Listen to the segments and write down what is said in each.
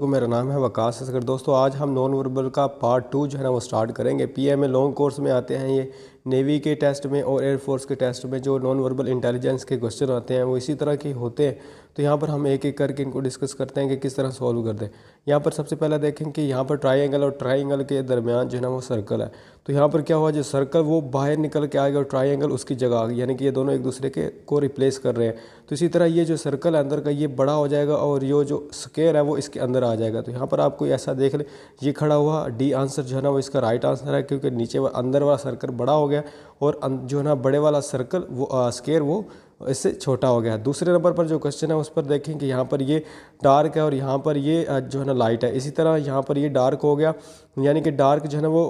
तो मेरा नाम है वकास असगर। दोस्तों आज हम नॉन वर्बल का पार्ट 2 जो है ना वो स्टार्ट करेंगे। पीएमए लॉन्ग कोर्स में आते हैं ये, नेवी के टेस्ट में और एयरफोर्स के टेस्ट में जो नॉन वर्बल इंटेलिजेंस के क्वेश्चन आते हैं वो इसी तरह के होते हैं। तो यहाँ पर हम एक एक करके इनको डिस्कस करते हैं कि किस तरह सॉल्व करते हैं। यहाँ पर सबसे पहले देखें कि यहाँ पर ट्राइंगल और ट्राइंगल के दरमियान जो है ना वो सर्कल है। तो यहाँ पर क्या हुआ, जो सर्कल वो बाहर निकल के आ गया और ट्राइंगल उसकी जगह आ गई, यानी कि ये दोनों एक दूसरे के को रिप्लेस कर रहे हैं। तो इसी तरह ये जो सर्कल है अंदर का ये बड़ा हो जाएगा और ये जो स्क्वायर है वो इसके अंदर आ जाएगा। तो यहाँ पर आप कोई ऐसा देख ले, ये खड़ा हुआ डी आंसर जो है ना वो इसका राइट आंसर है, क्योंकि नीचे अंदर वाला सर्कल बड़ा हो गया और जो है ना बड़े वाला सर्कल वो स्क्वायर वो इससे छोटा हो गया। दूसरे नंबर पर जो क्वेश्चन है उस पर देखें कि यहाँ पर ये डार्क है और यहाँ पर ये जो है ना लाइट है। इसी तरह यहाँ पर ये डार्क हो गया, यानी कि डार्क जो है ना वो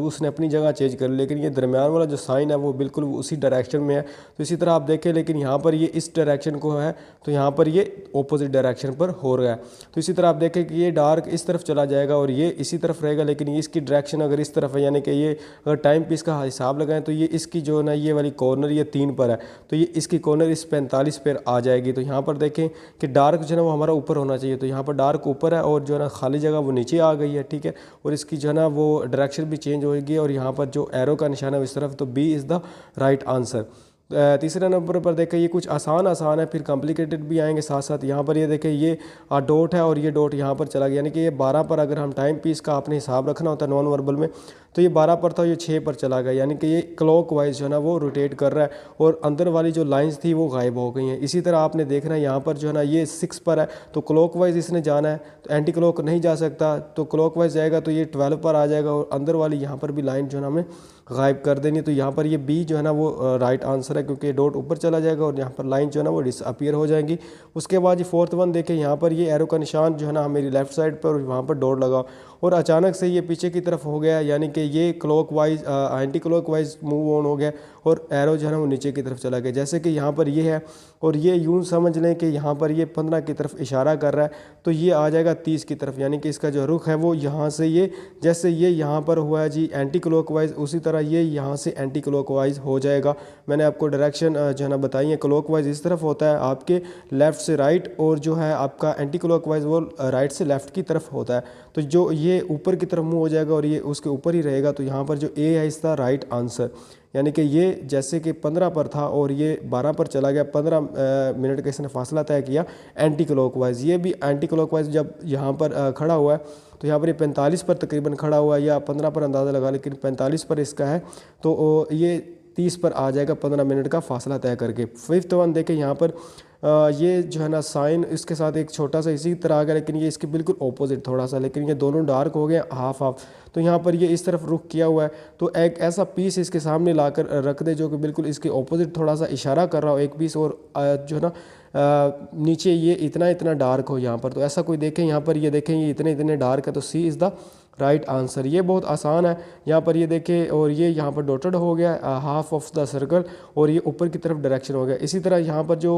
उसने अपनी जगह चेंज कर ली, लेकिन ये दरमियान वाला जो साइन है वो बिल्कुल उसी डायरेक्शन में है। तो इसी तरह आप देखें, लेकिन यहाँ पर ये इस डायरेक्शन को है तो यहाँ पर ये ऑपोजिट डायरेक्शन पर हो रहा है। तो इसी तरह आप देखें कि ये डार्क इस तरफ चला जाएगा और ये इसी तरफ रहेगा, लेकिन ये इसकी डायरेक्शन अगर इस तरफ है, यानी कि ये अगर टाइम पीस का हिसाब लगाएं तो ये इसकी जो है ना ये वाली कॉर्नर ये 3 पर है, तो ये इसकी कॉर्नर इस 45 पर आ जाएगी। तो यहाँ पर देखें कि डार्क जो है ना वो हमारा ऊपर होना चाहिए, तो यहाँ पर डार्क ऊपर है और जो है ना खाली जगह वो नीचे आ गई है, ठीक है। और इसकी जो है ना वो डायरेक्शन भी चेंज होगी और यहाँ पर जो एरो का निशान है इस तरफ, तो B is the right answer. तीसरे नंबर पर देखें, ये कुछ आसान है, फिर कॉम्प्लिकेटेड भी आएंगे साथ साथ। यहाँ पर ये देखें ये डॉट है और ये डॉट यहाँ पर चला गया, यानी कि ये 12 पर अगर हम टाइम पीस का अपने हिसाब रखना होता है नॉन वर्बल में, तो ये 12 पर था, ये 6 पर चला गया, यानी कि ये क्लॉक वाइज जो है ना वो रोटेट कर रहा है और अंदर वाली जो लाइंस थी वो गायब हो गई हैं। इसी तरह आपने देखना है यहाँ पर जो है ना ये 6 पर है, तो क्लॉक वाइज इसने जाना है, तो एंटी क्लॉक नहीं जा सकता, तो क्लॉक वाइज जाएगा तो ये 12 पर आ जाएगा और अंदर वाली यहाँ पर भी लाइन जो है ना हमें गायब कर देनी। तो यहाँ पर ये बी जो है ना वो राइट आंसर है, क्योंकि डॉट ऊपर चला जाएगा और यहाँ पर लाइन जो है ना वो डिसअपीयर हो जाएंगी। उसके बाद ये फोर्थ वन देखें, यहाँ पर ये एरो का निशान जो है ना मेरी लेफ्ट साइड पर और वहाँ पर डॉट लगा और अचानक से ये पीछे की तरफ हो गया, यानी कि ये clock wise anti clock wise move on हो गया और एरो जो है ना वो नीचे की तरफ चला गया। जैसे कि यहाँ पर ये है और ये यूँ समझ लें कि यहाँ पर ये 15 की तरफ इशारा कर रहा है, तो ये आ जाएगा 30 की तरफ, यानी कि इसका जो रुख है वो यहाँ से ये जैसे ये यहाँ पर हुआ है जी एंटी क्लॉक वाइज, उसी तरह ये यहाँ से एंटी क्लॉक वाइज हो जाएगा। मैंने आपको डायरेक्शन जो है ना बताई है, क्लॉक वाइज इस तरफ होता है आपके लेफ़्ट से राइट, और जो है आपका एंटी क्लॉक वाइज वो राइट से लेफ़्ट की तरफ होता है। तो जो ये ऊपर की तरफ मूव हो जाएगा और ये उसके ऊपर ही रहेगा, तो यहाँ पर जो ए है इसका राइट आंसर, यानी कि ये जैसे कि 15 पर था और ये 12 पर चला गया, 15 मिनट का इसने फासला तय किया एंटी क्लॉकवाइज। ये भी एंटी क्लॉकवाइज जब यहाँ पर खड़ा हुआ है, तो यहाँ पर ये 45 पर तकरीबन खड़ा हुआ है या 15 पर अंदाज़ा लगा, लेकिन 45 पर इसका है, तो ये 30 पर आ जाएगा 15 मिनट का फासला तय करके। फिफ्थ वन देखें, यहाँ पर ये जो है ना साइन इसके साथ एक छोटा सा इसी तरह आ गया, लेकिन ये इसके बिल्कुल ऑपोजिट थोड़ा सा, लेकिन ये दोनों डार्क हो गए हाफ हाफ। तो यहाँ पर ये इस तरफ रुख किया हुआ है, तो एक ऐसा पीस इसके सामने लाकर रख दे जो कि बिल्कुल इसके ऑपोजिट थोड़ा सा इशारा कर रहा हो एक पीस, और जो है ना नीचे ये इतना डार्क हो यहाँ पर। तो ऐसा कोई देखें, यहाँ पर ये देखें ये इतने डार्क है, तो सी इज़ द राइट आंसर। ये बहुत आसान है। यहाँ पर ये देखें और ये यहाँ पर डॉटेड हो गया हाफ ऑफ द सर्कल और ये ऊपर की तरफ डायरेक्शन हो गया। इसी तरह यहाँ पर जो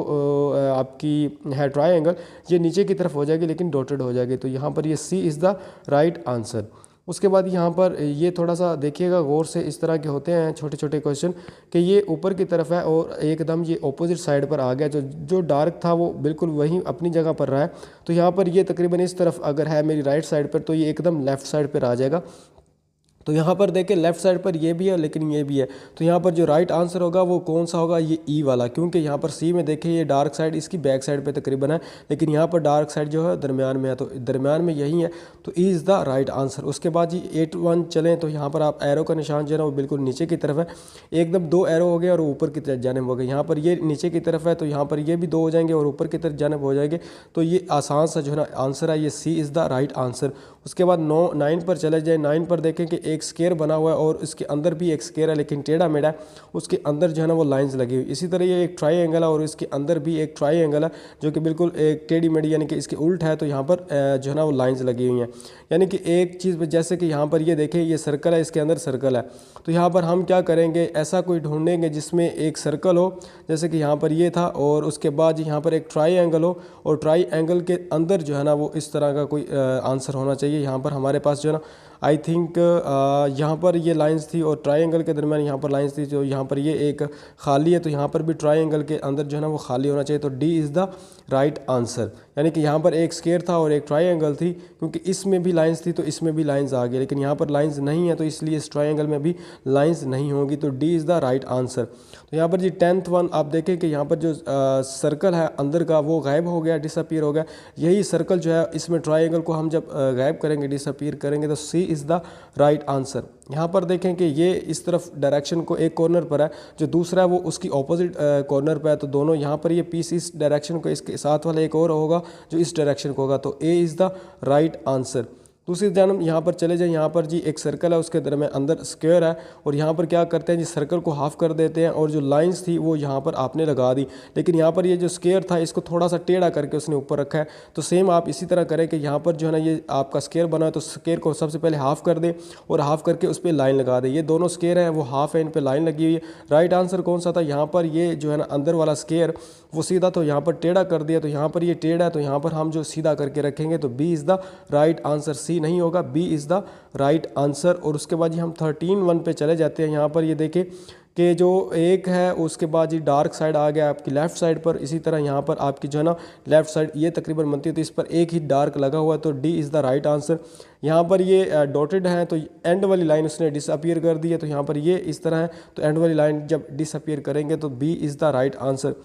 आपकी है ट्रायंगल, ये नीचे की तरफ हो जाएगी लेकिन डॉटेड हो जाएगी, तो यहाँ पर ये सी इज़ द राइट आंसर। उसके बाद यहाँ पर ये थोड़ा सा देखिएगा गौर से, इस तरह के होते हैं छोटे छोटे क्वेश्चन कि ये ऊपर की तरफ है और एकदम ये ऑपोजिट साइड पर आ गया, जो डार्क था वो बिल्कुल वहीं अपनी जगह पर रहा है। तो यहाँ पर ये तकरीबन इस तरफ अगर है मेरी राइट साइड पर, तो ये एकदम लेफ़्ट साइड पर आ जाएगा। तो यहाँ पर देखें लेफ़्ट साइड पर ये भी है लेकिन ये भी है, तो यहाँ पर जो राइट आंसर होगा वो कौन सा होगा, ये ई वाला, क्योंकि यहाँ पर सी में देखें ये डार्क साइड इसकी बैक साइड पे तकरीबन है, लेकिन यहाँ पर डार्क साइड जो है दरमियान में है, तो दरमियान में यही है, तो E is the right answer. उसके बाद ये 8-1 चलें, तो यहाँ पर आप एरो का निशान जो है ना वो बिल्कुल नीचे की तरफ है, एकदम 2 एरो हो गए और ऊपर की तरफ जानिब हो गए। यहाँ पर ये नीचे की तरफ है, तो यहाँ पर ये भी 2 हो जाएंगे और ऊपर की तरफ जानिब हो जाएंगे, तो ये आसान सा जो है ना आंसर है, ये सी इज़ द राइट आंसर। उसके बाद 9 पर चले जाए। 9 पर देखें कि एक स्क्वायर बना हुआ है और इसके अंदर भी एक स्क्वायर है लेकिन टेढ़ा मेढ़ा है, उसके अंदर जो है ना वो लाइंस लगी हुई। इसी तरह ये एक ट्रायंगल है और इसके अंदर भी एक ट्रायंगल है जो कि बिल्कुल एक टेढ़ी मेढ़ी यानी कि इसके उल्ट है, तो यहाँ पर जो है ना वो लाइंस लगी हुई हैं। यानी कि एक चीज़ जैसे कि यहाँ पर ये देखें ये सर्कल है, इसके अंदर सर्कल है, तो यहाँ पर हम क्या करेंगे, ऐसा कोई ढूंढेंगे जिसमें एक सर्कल हो, जैसे कि यहाँ पर ये था, और उसके बाद यहाँ पर एक ट्रायंगल हो और ट्रायंगल के अंदर जो है ना वो इस तरह का कोई आंसर होना चाहिए। यहाँ पर हमारे पास जो है ना आई थिंक यहाँ पर ये लाइंस थी और ट्रायंगल के दरमियान यहाँ पर लाइंस थी, जो यहाँ पर ये एक खाली है, तो यहाँ पर भी ट्रायंगल के अंदर जो है ना वो खाली होना चाहिए, तो D is the right answer. यानी कि यहाँ पर एक स्क्वायर था और एक ट्रायंगल थी, क्योंकि इसमें भी लाइंस थी तो इसमें भी लाइंस आ गई, लेकिन यहाँ पर लाइंस नहीं है तो इसलिए इस ट्रायंगल में भी लाइंस नहीं होगी, तो D is the right answer. तो यहाँ पर जी 10th वन आप देखें कि यहाँ पर जो सर्कल है अंदर का वो गायब हो गया, डिसअपीयर हो गया। यही सर्कल जो है इसमें ट्रायंगल को हम जब गायब करेंगे, डिसअपीयर करेंगे, तो सी इज़ द राइट आंसर। यहाँ पर देखें कि ये इस तरफ डायरेक्शन को एक कॉर्नर पर है, जो दूसरा है वो उसकी ऑपोजिट कॉर्नर पर है, तो दोनों यहाँ पर ये पीस इस डायरेक्शन को, इसके साथ वाला एक और होगा जो इस डायरेक्शन को होगा, तो A is the right answer. दूसरी जानब यहाँ पर चले जाए, यहाँ पर जी एक सर्कल है, उसके दरमियान अंदर स्क्वायर है, और यहाँ पर क्या करते हैं जी सर्कल को हाफ कर देते हैं और जो लाइंस थी वो यहाँ पर आपने लगा दी, लेकिन यहाँ पर ये जो स्क्वायर था इसको थोड़ा सा टेढ़ा करके उसने ऊपर रखा है। तो सेम आप इसी तरह करें कि यहाँ पर जो है ना ये आपका स्क्वायर बना है, तो स्क्वायर को सबसे पहले हाफ कर दे और हाफ करके उस पर लाइन लगा दे। ये दोनों स्क्वायर हैं वो हाफ है, इन पर लाइन लगी हुई है। राइट आंसर कौन सा था, यहाँ पर ये जो है ना अंदर वाला स्क्वायर वो सीधा, तो यहाँ पर टेढ़ा कर दिया, तो यहाँ पर ये टेढ़ा है, तो यहाँ पर हम जो सीधा करके रखेंगे, तो B is the right answer, C नहीं होगा, B is the right answer. और उसके बाद जी हम 13 पे चले जाते हैं। यहाँ पर ये देखें कि जो एक है उसके बाद ये डार्क साइड आ गया आपकी लेफ़्ट साइड पर, इसी तरह यहाँ पर आपकी जो है ना लेफ़्ट साइड ये तकरीबन बनती है, तो इस पर एक ही डार्क लगा हुआ है, तो D is the right answer. यहाँ पर ये डॉटेड है, तो एंड वाली लाइन उसने डिसअपीयर कर दी है, तो यहाँ पर ये इस तरह है, तो एंड वाली लाइन जब डिसअपीयर करेंगे तो B is the right answer.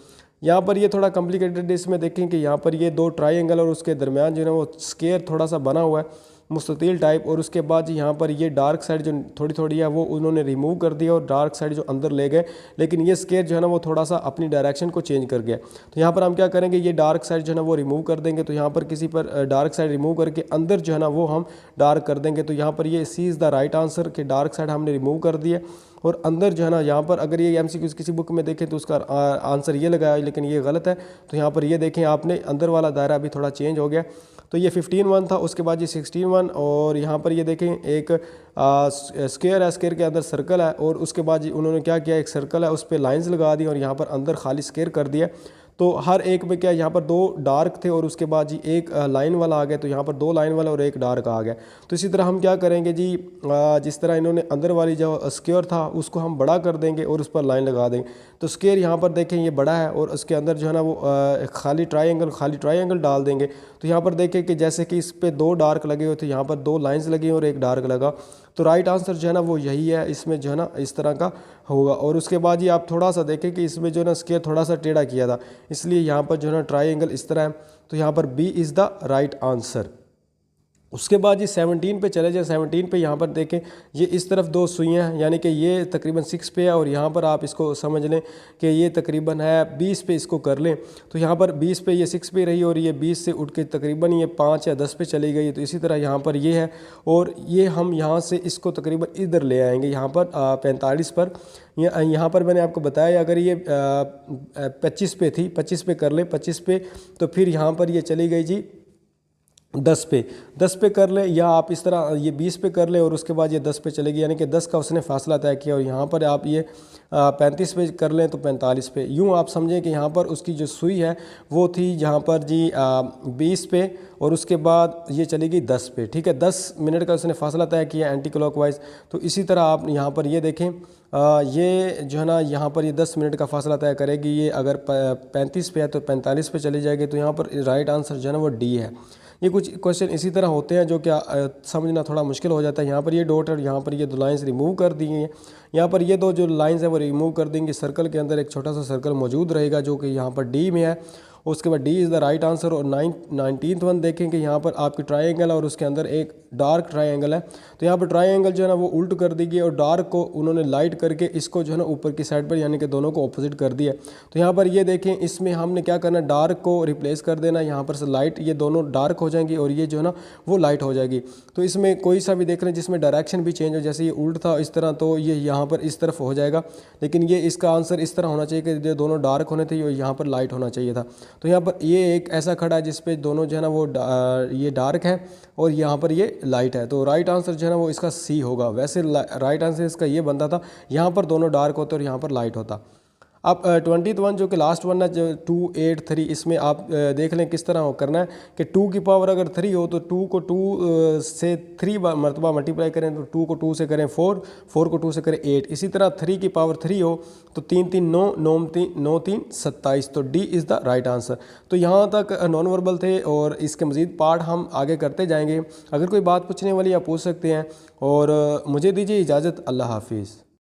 यहाँ पर ये थोड़ा कॉम्प्लिकेटेड है, इसमें देखें कि यहाँ पर ये दो ट्रायंगल और उसके दरमियान जो है वो स्क्वायर थोड़ा सा बना हुआ है मुस्ततील टाइप, और उसके बाद यहाँ पर ये डार्क साइड जो थोड़ी थोड़ी है वो उन्होंने रिमूव कर दिया और डार्क साइड जो अंदर ले गए, लेकिन ये स्क्वायर जो है ना वो थोड़ा सा अपनी डायरेक्शन को चेंज कर गया। तो यहाँ पर हम क्या करेंगे, ये डार्क साइड जो है ना वो रिमूव कर देंगे, तो यहाँ पर किसी पर डार्क साइड रिमूव करके अंदर जो है ना वो हम डार्क कर देंगे, तो यहाँ पर ये सी इज़ द राइट आंसर कि डार्क साइड हमने रिमूव कर दिया और अंदर जो है ना यहाँ पर अगर ये MCQ किसी बुक में देखें तो उसका आंसर ये लगाया, लेकिन ये गलत है। तो यहाँ पर ये देखें आपने अंदर वाला दायरा भी थोड़ा चेंज हो गया, तो ये 15 था, उसके बाद ये 16 और यहाँ पर ये देखें एक स्क्वायर है, स्क्वायर के अंदर सर्कल है, और उसके बाद उन्होंने क्या किया, एक सर्कल है उस पर लाइंस लगा दी और यहाँ पर अंदर खाली स्क्वायर कर दिया। तो हर एक में क्या, यहाँ पर दो डार्क थे और उसके बाद जी एक लाइन वाला आ गया, तो यहाँ पर दो लाइन वाला और एक डार्क आ गया। तो इसी तरह हम क्या करेंगे जी, जिस तरह इन्होंने अंदर वाली जो स्क्वायर था उसको हम बड़ा कर देंगे और उस पर लाइन लगा देंगे। तो स्क्वायर यहाँ पर देखें ये बड़ा है और उसके अंदर जो है ना वो खाली ट्रायंगल डाल देंगे। तो यहाँ पर देखें कि जैसे कि इस पर दो डार्क लगे हुए थे, यहाँ पर दो लाइन्स लगी और एक डार्क लगा, तो राइट आंसर जो है ना वो यही है, इसमें जो है ना इस तरह का होगा। और उसके बाद ये आप थोड़ा सा देखें कि इसमें जो है ना स्क्वायर थोड़ा सा टेढ़ा किया था, इसलिए यहाँ पर जो है ना ट्रायंगल इस तरह है, तो यहाँ पर B is the right answer. उसके बाद ये 17 पे चले जाए। 17 पे यहाँ पर देखें ये इस तरफ दो सुइयाँ हैं, यानी कि ये तकरीबन 6 पे है और यहाँ पर आप इसको समझ लें कि ये तकरीबन है 20 पे, इसको कर लें। तो यहाँ पर 20 पे ये 6 पे रही और ये 20 से उठ के तकरीबन ये 5 या 10 पे चली गई। तो इसी तरह यहाँ पर ये है और ये हम यहाँ से इसको तकरीबन इधर ले आएंगे, यहाँ पर 45 पर। यहाँ पर मैंने आपको बताया अगर ये 25 पे थी, 25 पे कर लें, 25 पे, तो फिर यहाँ पर ये चली गई जी 10 पे कर लें, या आप इस तरह ये 20 पे कर लें और उसके बाद ये 10 पे चलेगी, यानी कि 10 का उसने फासला तय किया। और यहाँ पर आप ये 35 पे कर लें तो 45 पे। यूँ आप समझें कि यहाँ पर उसकी जो सुई है वो थी यहाँ पर जी 20 पे और उसके बाद ये चली गई 10 पे। ठीक है, 10 मिनट का उसने फासला तय किया एंटी क्लॉकवाइज। तो इसी तरह आप यहाँ पर ये देखें, ये जो है ना यहाँ पर ये 10 मिनट का फासला तय करेगी। ये अगर 35 पे है तो 45 पे चली जाएगी। तो यहाँ पर राइट आंसर जो है ना वो डी है। ये कुछ क्वेश्चन इसी तरह होते हैं जो क्या समझना थोड़ा मुश्किल हो जाता है। यहाँ पर ये डॉट और यहाँ पर ये दो लाइंस रिमूव कर दी हैं। यहाँ पर ये दो जो लाइंस हैं वो रिमूव कर देंगे। सर्कल के अंदर एक छोटा सा सर्कल मौजूद रहेगा जो कि यहाँ पर डी में है। उसके बाद D is the right answer. और 19th वन देखें कि यहाँ पर आपकी ट्रायंगल है और उसके अंदर एक डार्क ट्रायंगल है। तो यहाँ पर ट्रायंगल जो है ना वो उल्ट कर दी गई और डार्क को उन्होंने लाइट करके इसको जो है ना ऊपर की साइड पर यानी कि दोनों को ऑपोजिट कर दिया। तो यहाँ पर ये देखें, इसमें हमने क्या करना, डार्क को रिप्लेस कर देना। यहाँ पर से लाइट, ये दोनों डार्क हो जाएंगी और ये जो है ना वो लाइट हो जाएगी। तो इसमें कोई सा भी देख रहे हैं जिसमें डायरेक्शन भी चेंज हो, जैसे ये उल्ट था इस तरह, तो ये यहाँ पर इस तरफ हो जाएगा। लेकिन ये इसका आंसर इस तरह होना चाहिए कि जो दोनों डार्क होने थे यहाँ पर लाइट होना चाहिए था। तो यहाँ पर ये एक ऐसा खड़ा है जिस पे दोनों जो है ना वो ये डार्क है और यहाँ पर ये लाइट है। तो राइट आंसर जो है ना वो इसका सी होगा। वैसे राइट आंसर इसका ये बनता था, यहाँ पर दोनों डार्क होते और यहाँ पर लाइट होता। अब 21 जो कि लास्ट वन है, जो 2 8 3, इसमें आप देख लें किस तरह करना है कि 2 की पावर अगर 3 हो तो 2 को 2 से 3 मरतबा मल्टीप्लाई करें, तो 2 को 2 से करें 4, 4 को 2 से करें 8। इसी तरह 3 की पावर 3 हो तो 3 3 9, 9 3 27, तो D is the right answer. तो यहाँ तक नॉन वर्बल थे और इसके मज़ीद पार्ट हम आगे करते जाएंगे। अगर कोई बात पूछने वाली आप पूछ सकते हैं, और मुझे दीजिए इजाज़त। अल्लाह हाफिज़।